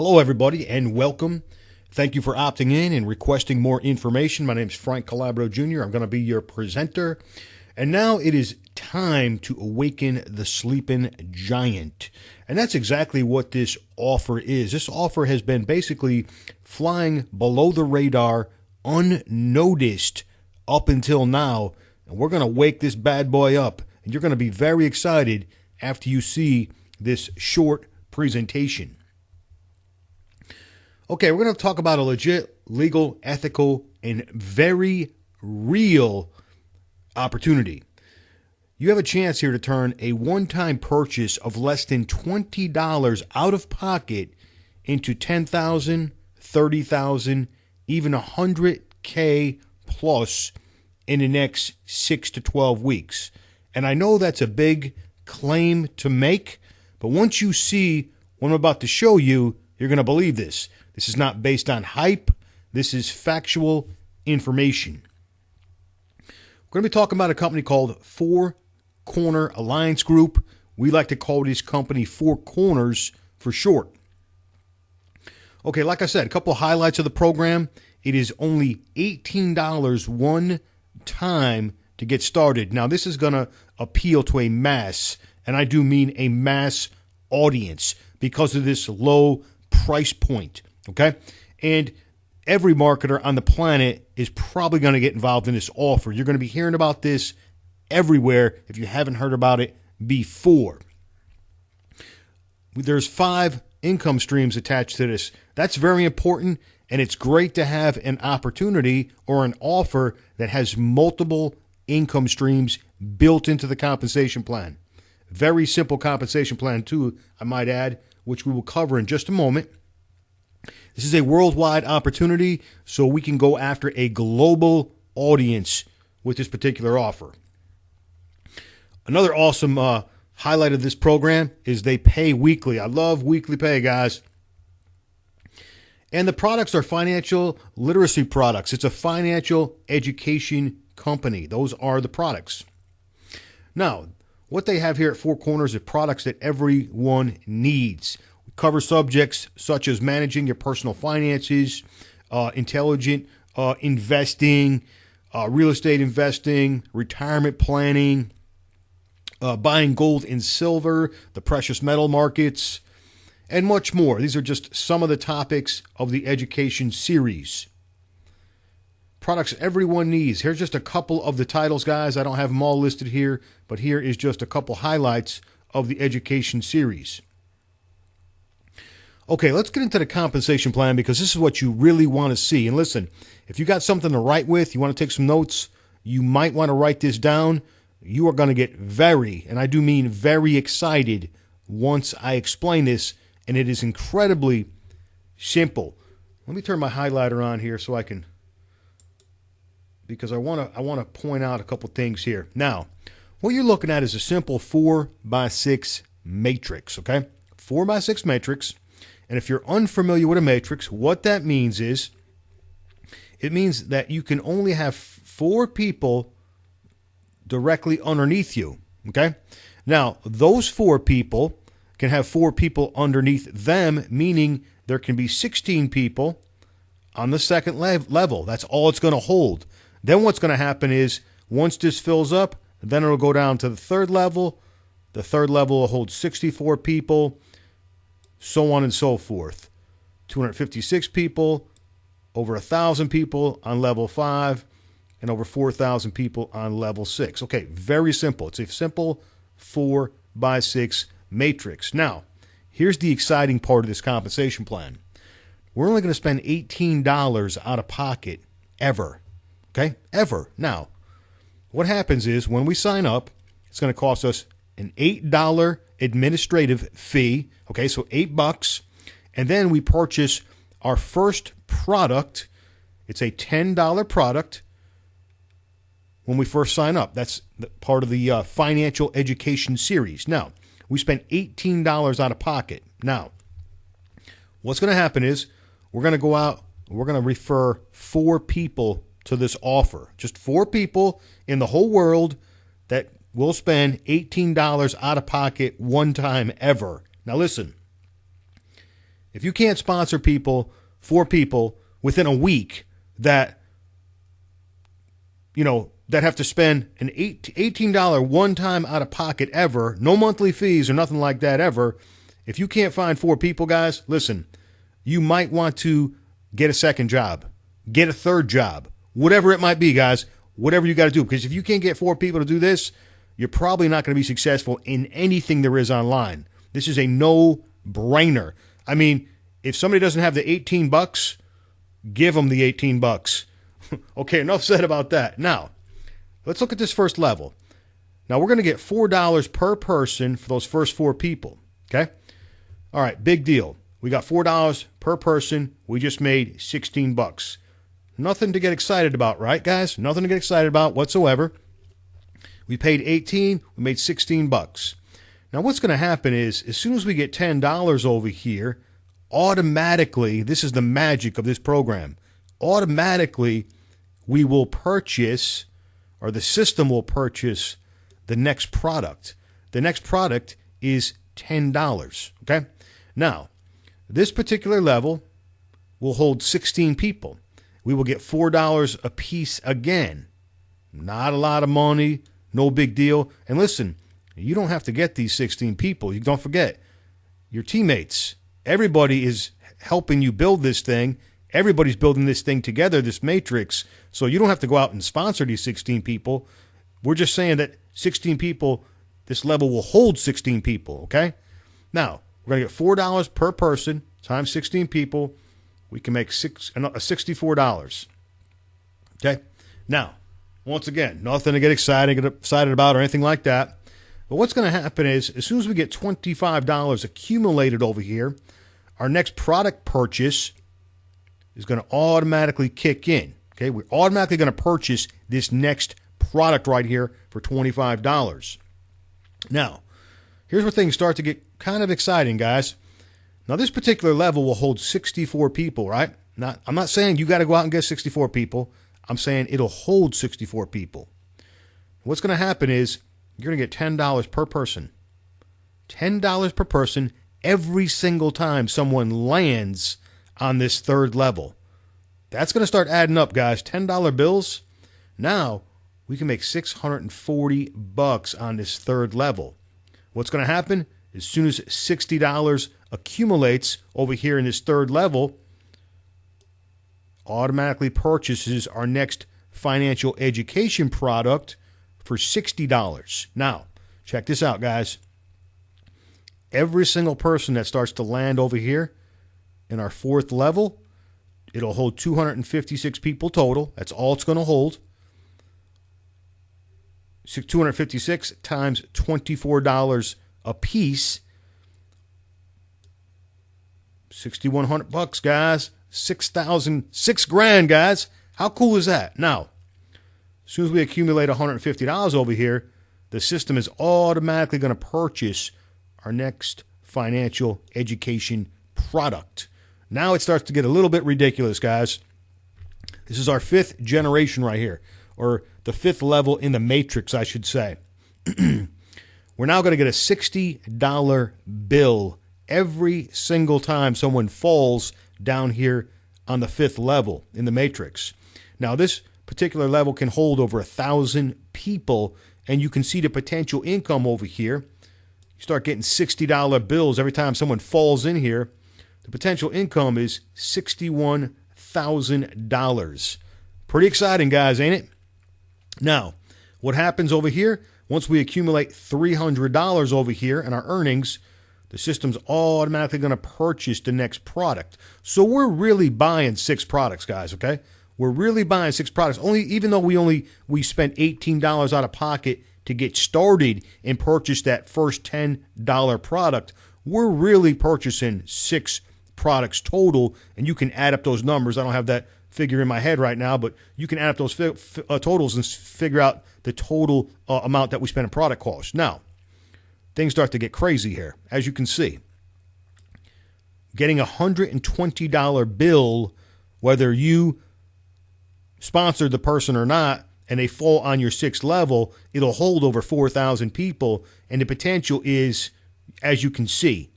Hello, everybody, and welcome. Thank you for opting in and requesting more information. My name is Frank Calabro Jr. I'm going to be your presenter. And now it is time to awaken the sleeping giant. And that's exactly what this offer is. This offer has been basically flying below the radar, unnoticed up until now. And we're going to wake this bad boy up. And you're going to be very excited after you see this short presentation. Okay, we're going to talk about a legit, legal, ethical, and very real opportunity. You have a chance here to turn a one-time purchase of less than $20 out of pocket into $10,000, $30,000, even $100K plus in the next 6 to 12 weeks. And I know that's a big claim to make, but once you see what I'm about to show you, you're going to believe this. This is not based on hype. This is factual information. We're going to be talking about a company called Four Corner Alliance Group. We like to call this company Four Corners for short. Okay, like I said, a couple of highlights of the program. It is only $18 one time to get started. Now, this is going to appeal to a mass, and I do mean a mass audience because of this low price point. Okay? And every marketer on the planet is probably going to get involved in this offer. You're going to be hearing about this everywhere if you haven't heard about it before. There's 5 income streams attached to this. That's very important, and it's great to have an opportunity or an offer that has multiple income streams built into the compensation plan. Very simple compensation plan, too, I might add, which we will cover in just a moment. This is a worldwide opportunity, so we can go after a global audience with this particular offer. Another awesome highlight of this program is they pay weekly. I love weekly pay, guys. And the products are financial literacy products. It's a financial education company. Those are the products. Now, what they have here at Four Corners are products that everyone needs. Cover subjects such as managing your personal finances, intelligent investing, real estate investing, retirement planning, buying gold and silver, the precious metal markets, and much more. These are just some of the topics of the education series. Products everyone needs. Here's just a couple of the titles, guys. I don't have them all listed here, but here is just a couple highlights of the education series. Okay, let's get into the compensation plan because this is what you really want to see. And listen, if you got something to write with, you want to take some notes, you might want to write this down. You are going to get very, and I do mean very excited once I explain this, and it is incredibly simple. Let me turn my highlighter on here so I can, because I want to point out a couple things here. Now, what you're looking at is a simple 4x6 matrix, okay? 4x6 matrix. And if you're unfamiliar with a matrix, what that means is it means that you can only have 4 people directly underneath you, okay? Now, those 4 people can have 4 people underneath them, meaning there can be 16 people on the second level. That's all it's going to hold. Then what's going to happen is once this fills up, then it'll go down to the third level. The third level will hold 64 people. So on and so forth. 256 people, over 1,000 people on level 5, and over 4,000 people on level 6. Okay, very simple. It's a simple 4x6 matrix. Now, here's the exciting part of this compensation plan. We're only going to spend $18 out of pocket ever. Okay, ever. Now, what happens is when we sign up, it's going to cost us an $8 administrative fee. Okay, so $8, and then we purchase our first product. It's a $10 product when we first sign up. That's part of the financial education series. Now, we spent $18 out of pocket. Now, what's going to happen is we're going to go out, we're going to refer 4 people to this offer. Just 4 people in the whole world that will spend $18 out of pocket one time ever. Now listen, If you can't sponsor people, 4 people within a week that, that have to spend an $18 one-time out-of-pocket ever, no monthly fees or nothing like that ever, if you can't find 4 people, guys, listen, you might want to get a second job, get a third job, whatever it might be, guys, whatever you got to do. Because if you can't get 4 people to do this, you're probably not going to be successful in anything there is online. This is a no-brainer. I mean, if somebody doesn't have the $18, give them the $18. Okay, enough said about that. Now, let's look at this first level. Now, we're going to get $4 per person for those first 4 people, okay? All right, big deal. We got $4 per person. We just made $16. Nothing to get excited about, right, guys? Nothing to get excited about whatsoever. We paid $18. We made $16. Now, what's going to happen is, as soon as we get $10 over here, automatically, this is the magic of this program, automatically we will purchase, or the system will purchase, the next product. The next product is $10, okay? Now, this particular level will hold 16 people. We will get $4 a piece again. Not a lot of money, no big deal. And listen, you don't have to get these 16 people. You don't forget, your teammates, everybody is helping you build this thing. Everybody's building this thing together, this matrix. So you don't have to go out and sponsor these 16 people. We're just saying that 16 people, this level will hold 16 people, okay? Now, we're going to get $4 per person times 16 people. We can make $64. Okay? Now, once again, nothing to get excited about or anything like that. But what's going to happen is, as soon as we get $25 accumulated over here, our next product purchase is going to automatically kick in. Okay? We're automatically going to purchase this next product right here for $25. Now, here's where things start to get kind of exciting, guys. Now, this particular level will hold 64 people, right? Now, I'm not saying you got to go out and get 64 people. I'm saying it'll hold 64 people. What's going to happen is you're going to get $10 per person. $10 per person every single time someone lands on this third level. That's going to start adding up, guys. $10 bills. Now, we can make $640 on this third level. What's going to happen? As soon as $60 accumulates over here in this third level, automatically purchases our next financial education product for $60. Now, check this out, guys. Every single person that starts to land over here in our fourth level, it'll hold 256 people total. That's all it's going to hold. 256 times $24 a piece. $6,100, guys. $6,000, guys. How cool is that? Now, as soon as we accumulate $150 over here, the system is automatically going to purchase our next financial education product. Now it starts to get a little bit ridiculous, guys. This is our 5th generation right here, or the 5th level in the matrix, I should say. We're now going to get a $60 bill every single time someone falls down here on the 5th level in the matrix. Now, this particular level can hold over 1,000 people, and you can see the potential income over here. You start getting $60 bills every time someone falls in here. The potential income is $61,000. Pretty exciting, guys, ain't it? Now, what happens over here? Once we accumulate $300 over here in our earnings, the system's automatically going to purchase the next product. So we're really buying 6 products, guys, okay? We're really buying 6 products. Even though we spent $18 out of pocket to get started and purchase that first $10 product, we're really purchasing 6 products total, and you can add up those numbers. I don't have that figure in my head right now, but you can add up those totals and figure out the total amount that we spent in product cost. Now, things start to get crazy here, as you can see. Getting a $120 bill, whether you sponsored the person or not, and they fall on your 6th level, it'll hold over 4,000 people, and the potential is, as you can see,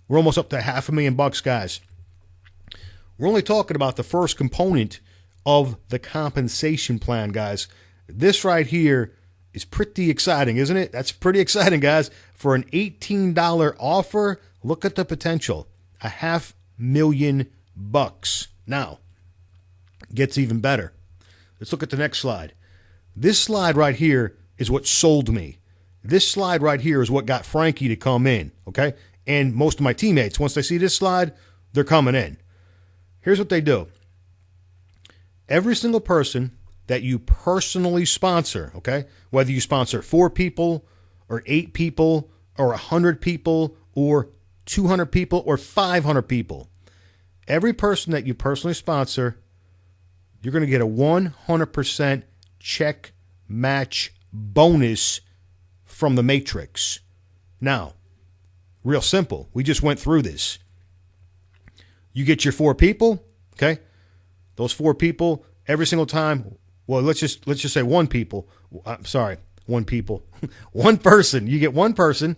We're almost up to $500,000, guys. We're only talking about the first component of the compensation plan, guys. This right here is pretty exciting, isn't it? That's pretty exciting, guys. For an $18 offer, look at the potential. $500,000. Now, gets even better. Let's look at the next slide. This slide right here is what sold me. This slide right here is what got Frankie to come in, okay? And most of my teammates, once they see this slide, they're coming in. Here's what they do. Every single person that you personally sponsor, okay, whether you sponsor 4 people or 8 people or 100 people or 200 people or 500 people, every person that you personally sponsor, you're going to get a 100% check match bonus from the Matrix. Now, real simple. We just went through this. You get your 4 people, okay? Those 4 people every single time. Well, let's just say 1 people. I'm sorry, 1 people. 1 person. You get 1 person.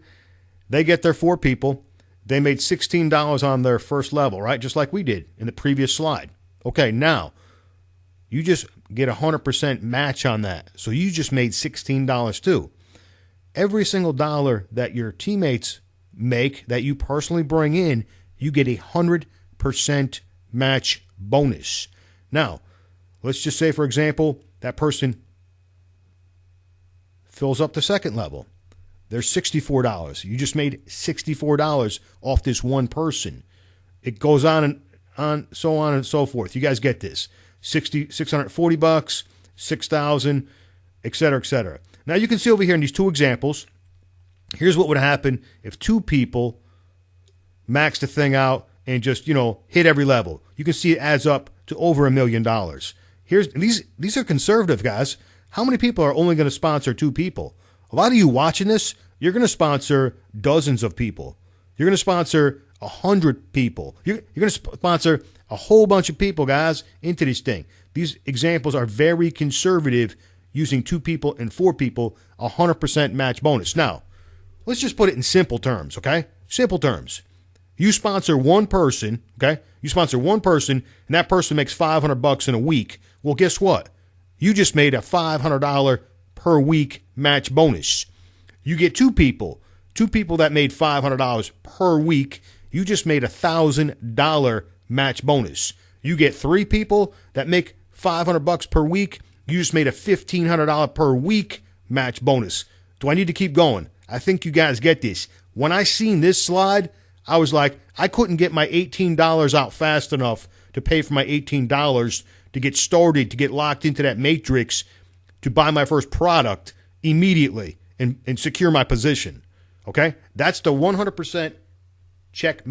They get their 4 people. They made $16 on their first level, right? Just like we did in the previous slide. Okay, now you just get 100% match on that. So you just made $16 too. Every single dollar that your teammates make that you personally bring in, you get 100% match bonus. Now, let's just say, for example, that person fills up the second level. There's $64. You just made $64 off this 1 person. It goes on and so forth. You guys get this. $640, $6,000, et cetera, et cetera. Now you can see over here in these 2 examples, here's what would happen if 2 people max the thing out and just, hit every level. You can see it adds up to over $1 million. These are conservative, guys. How many people are only going to sponsor 2 people? A lot of you watching this, you're going to sponsor dozens of people. You're going to sponsor 100 people. You're going to sponsor a whole bunch of people, guys, into this thing. These examples are very conservative, using 2 people and 4 people, 100% match bonus. Now, let's just put it in simple terms, okay? Simple terms. You sponsor 1 person, okay? You sponsor 1 person, and that person makes $500 in a week. Well, guess what? You just made a $500 per week match bonus. You get 2 people that made $500 per week. You just made $1,000 match bonus. You get 3 people that make $500 per week. You just made a $1,500 per week match bonus. Do I need to keep going? I think you guys get this. When I seen this slide, I was like, I couldn't get my $18 out fast enough to pay for my $18 to get started, to get locked into that matrix, to buy my first product immediately and secure my position. Okay? That's the 100% check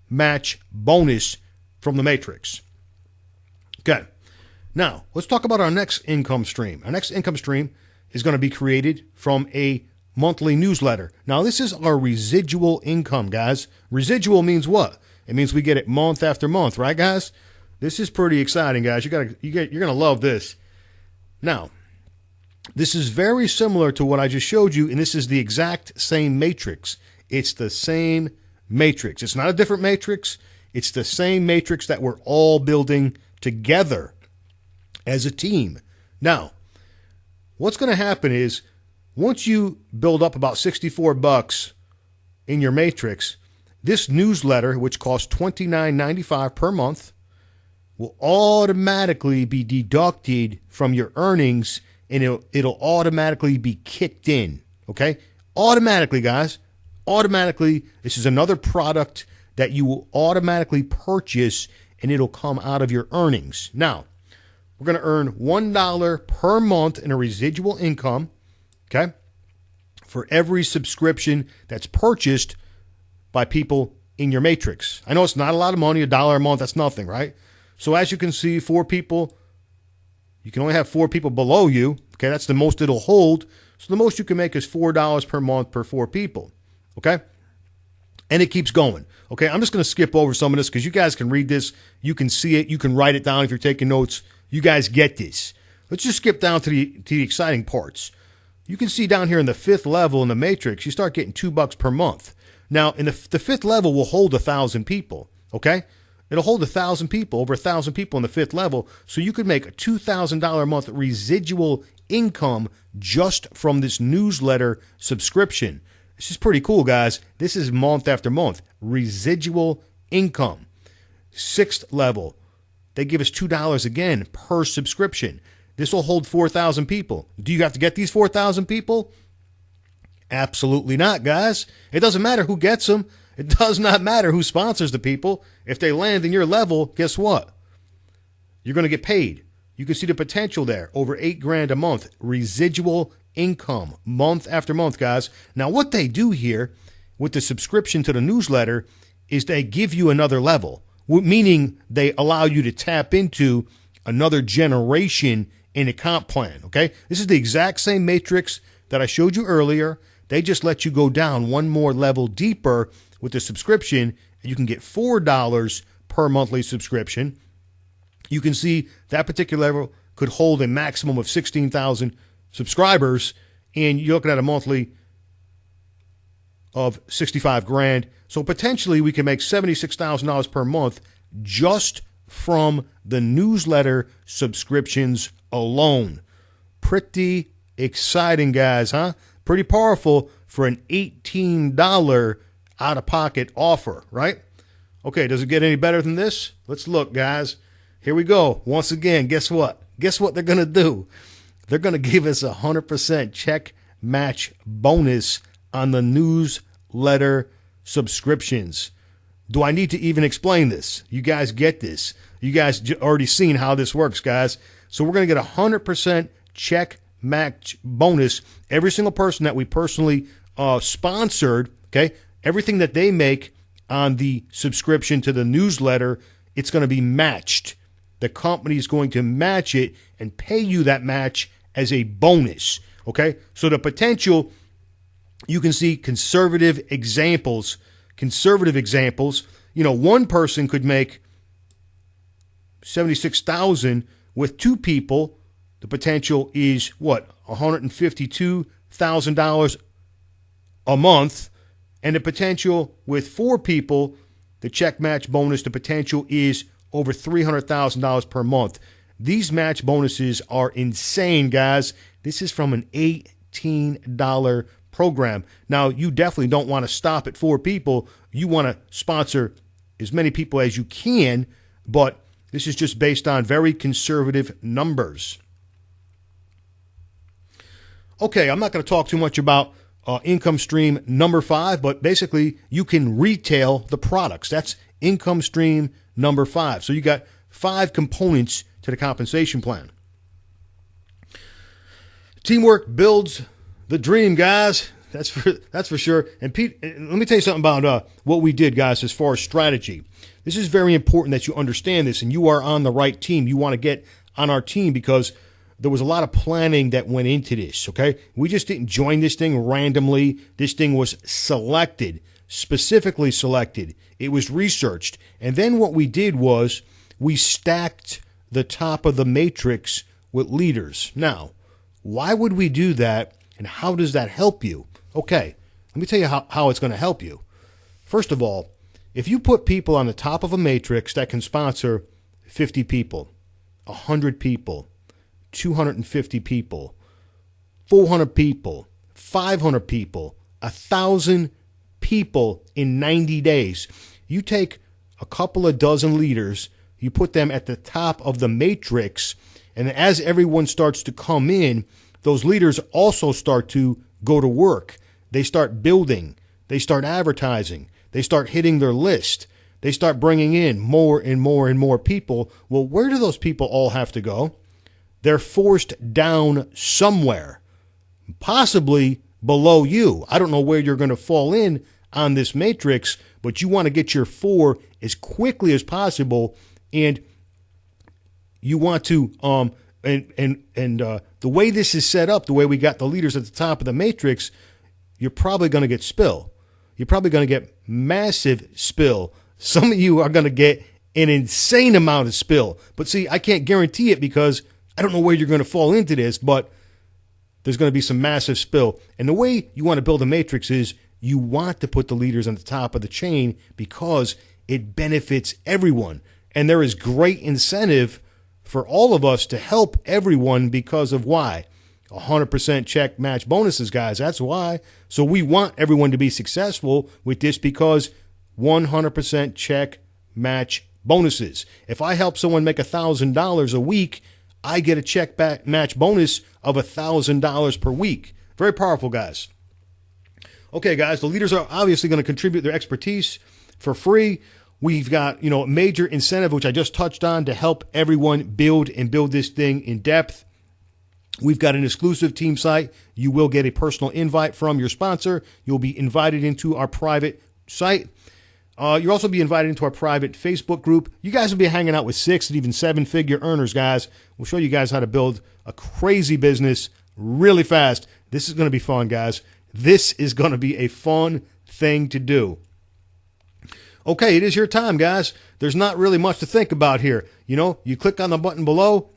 match bonus from the Matrix. Okay. Now, let's talk about our next income stream. Our next income stream is going to be created from a monthly newsletter. Now, this is our residual income, guys. Residual means what? It means we get it month after month, right, guys? This is pretty exciting, guys. You're going to love this. Now, this is very similar to what I just showed you, and this is the exact same matrix. It's the same matrix. It's not a different matrix. It's the same matrix that we're all building together as a team. Now, what's going to happen is once you build up about $64 in your matrix, this newsletter, which costs $29.95 per month, will automatically be deducted from your earnings, and it'll automatically be kicked in, okay? Automatically, guys. Automatically. This is another product that you will automatically purchase, and it'll come out of your earnings. Now, we're going to earn $1 per month in a residual income, okay, for every subscription that's purchased by people in your matrix. I know it's not a lot of money, $1 a month, that's nothing, right? So as you can see, 4 people, you can only have 4 people below you, okay? That's the most it'll hold. So the most you can make is $4 per month per 4 people, okay? And it keeps going, okay? I'm just going to skip over some of this because you guys can read this. You can see it. You can write it down if you're taking notes. You guys get this. Let's just skip down to the exciting parts. You can see down here in the 5th level in the matrix, you start getting $2 per month. Now, in the fifth level will hold 1,000 people, okay? It'll hold 1,000 people, over 1,000 people in the fifth level, so you could make a $2,000 a month residual income just from this newsletter subscription. This is pretty cool, guys. This is month after month. Residual income. Sixth level, they give us $2 again per subscription. This will hold 4,000 people. Do you have to get these 4,000 people? Absolutely not, guys. It doesn't matter who gets them. It does not matter who sponsors the people. If they land in your level, guess what? You're going to get paid. You can see the potential there. Over $8,000 a month. Residual income. Month after month, guys. Now, what they do here with the subscription to the newsletter is they give you another level, meaning they allow you to tap into another generation in a comp plan, okay? This is the exact same matrix that I showed you earlier. They just let you go down one more level deeper with the subscription, and you can get $4 per monthly subscription. You can see that particular level could hold a maximum of 16,000 subscribers, and you're looking at a monthly of $65,000. So potentially we can make $76,000 per month just from the newsletter subscriptions alone. Pretty exciting, guys, huh? Pretty powerful for an $18 out-of-pocket offer, right? Okay, does it get any better than this? Let's look, guys. Here we go. Once again, guess what? Guess what they're going to do? They're going to give us 100% check match bonus on the newsletter subscriptions. Do I need to even explain this? You guys get this. You guys already seen how this works, guys. So we're going to get 100% check match bonus. Every single person that we personally sponsored, okay, everything that they make on the subscription to the newsletter, it's going to be matched. The company is going to match it and pay you that match as a bonus, okay? So the potential, you can see conservative examples. You know, one person could make $76,000 with two people. The potential is what? $152,000 a month. And the potential with four people, the check match bonus, the potential is over $300,000 per month. These match bonuses are insane, guys. This is from an $18 program. Now, you definitely don't want to stop at four people. You want to sponsor as many people as you can, but this is just based on very conservative numbers. Okay, I'm not going to talk too much about income stream number 5, but basically you can retail the products. That's income stream number 5. So you got 5 components to the compensation plan. Teamwork builds the dream, guys. That's for sure. And Pete, let me tell you something about what we did, guys, as far as strategy. This is very important that you understand this, and you are on the right team. You want to get on our team because there was a lot of planning that went into this, okay? We just didn't join this thing randomly. This thing was selected, specifically selected. It was researched. And then what we did was we stacked the top of the matrix with leaders. Now, why would we do that, and how does that help you? Okay, let me tell you how it's going to help you. First of all, if you put people on the top of a matrix that can sponsor 50 people, 100 people, 250 people, 400 people, 500 people, 1,000 people in 90 days, you take a couple of dozen leaders, you put them at the top of the matrix, and as everyone starts to come in, those leaders also start to go to work. They start building. They start advertising. They start hitting their list. They start bringing in more and more and more people. Well, where do those people all have to go? They're forced down somewhere, possibly below you. I don't know where you're going to fall in on this matrix, but you want to get your 4 as quickly as possible, and you want to the way this is set up, the way we got the leaders at the top of the matrix, you're probably going to get spill. You're probably going to get massive spill. Some of you are going to get an insane amount of spill. But see, I can't guarantee it because I don't know where you're going to fall into this, but there's going to be some massive spill. And the way you want to build a matrix is you want to put the leaders on the top of the chain because it benefits everyone. And there is great incentive for all of us to help everyone because of why? 100% check match bonuses, guys. That's why. So we want everyone to be successful with this because 100% check match bonuses. If I help someone make $1,000 a week, I get a check back match bonus of $1,000 per week. Very powerful, guys. Okay, guys, the leaders are obviously going to contribute their expertise for free. We've got, a major incentive, which I just touched on, to help everyone build this thing in depth. We've got an exclusive team site. You will get a personal invite from your sponsor. You'll be invited into our private site. You'll also be invited into our private Facebook group. You guys will be hanging out with 6 and even 7-figure earners, guys. We'll show you guys how to build a crazy business really fast. This is going to be fun, guys. This is going to be a fun thing to do. Okay, it is your time, guys. There's not really much to think about here. You click on the button below.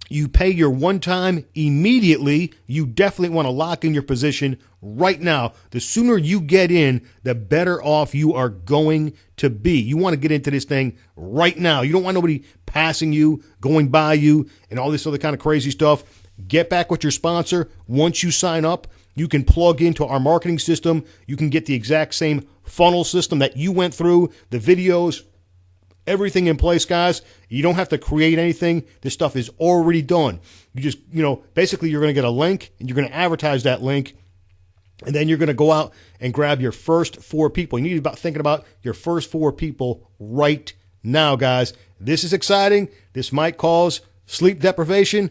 You pay your one time immediately. You definitely want to lock in your position right now. The sooner you get in, the better off you are going to be. You want to get into this thing right now. You don't want nobody passing you, going by you, and all this other kind of crazy stuff. Get back with your sponsor. Once you sign up, you can plug into our marketing system. You can get the exact same funnel system that you went through, the videos, everything in place, guys. You don't have to create anything. This stuff is already done. You just, basically you're going to get a link and you're going to advertise that link. And then you're going to go out and grab your first 4 people. You need to be thinking about your first 4 people right now, guys. This is exciting. This might cause sleep deprivation.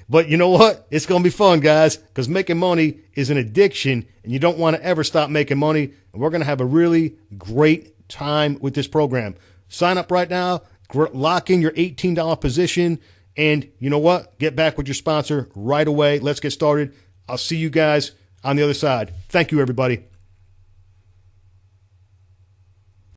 But you know what? It's going to be fun, guys, because making money is an addiction, and you don't want to ever stop making money. And we're going to have a really great time with this program. Sign up right now, lock in your $18 position, and you know what? Get back with your sponsor right away. Let's get started. I'll see you guys on the other side. Thank you, everybody.